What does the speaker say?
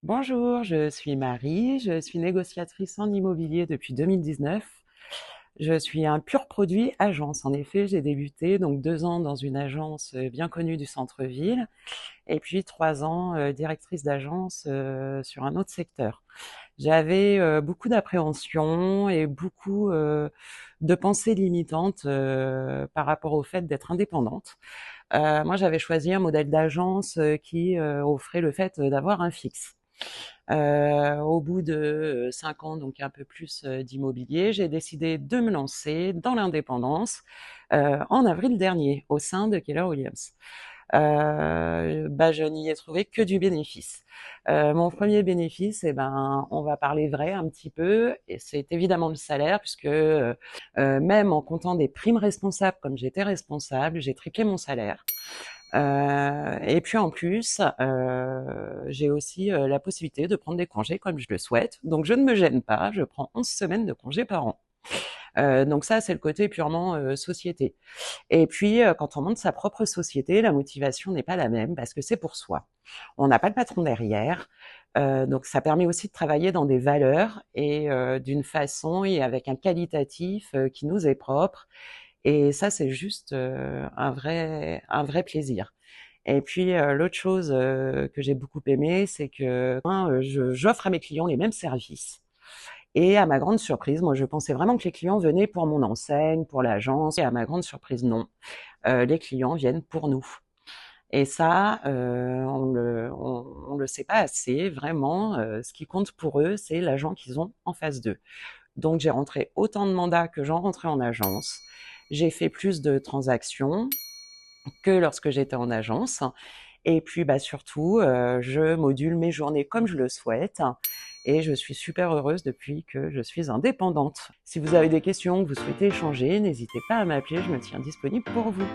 Bonjour, je suis Marie, je suis négociatrice en immobilier depuis 2019. Je suis un pur produit agence. En effet, j'ai débuté donc 2 ans dans une agence bien connue du centre-ville et puis 3 ans directrice d'agence sur un autre secteur. J'avais beaucoup d'appréhension et beaucoup de pensées limitantes par rapport au fait d'être indépendante. Moi, j'avais choisi un modèle d'agence qui offrait le fait d'avoir un fixe. Au bout de 5 ans, donc un peu plus d'immobilier, j'ai décidé de me lancer dans l'indépendance en avril dernier au sein de Keller Williams. Je n'y ai trouvé que du bénéfice. Mon premier bénéfice, eh ben, on va parler vrai un petit peu, et c'est évidemment le salaire, puisque même en comptant des primes responsables, comme j'étais responsable, j'ai triplé mon salaire. Et puis en plus, j'ai aussi la possibilité de prendre des congés comme je le souhaite. Donc je ne me gêne pas, je prends 11 semaines de congés par an. Donc ça, c'est le côté purement société. Et puis, quand on monte sa propre société, la motivation n'est pas la même parce que c'est pour soi. On n'a pas le patron derrière. Donc ça permet aussi de travailler dans des valeurs et d'une façon et avec un qualitatif qui nous est propre. Et ça, c'est juste un vrai plaisir. Et puis l'autre chose que j'ai beaucoup aimé, c'est que j'offre à mes clients les mêmes services. Et à ma grande surprise, moi je pensais vraiment que les clients venaient pour mon enseigne, pour l'agence. Et à ma grande surprise, non. Les clients viennent pour nous. Et ça, on le sait pas assez, vraiment. Ce qui compte pour eux, c'est l'agent qu'ils ont en face d'eux. Donc j'ai rentré autant de mandats que j'en rentrais en agence. J'ai fait plus de transactions que lorsque j'étais en agence. Et puis surtout, je module mes journées comme je le souhaite. Et je suis super heureuse depuis que je suis indépendante. Si vous avez des questions, que vous souhaitez échanger, n'hésitez pas à m'appeler, je me tiens disponible pour vous.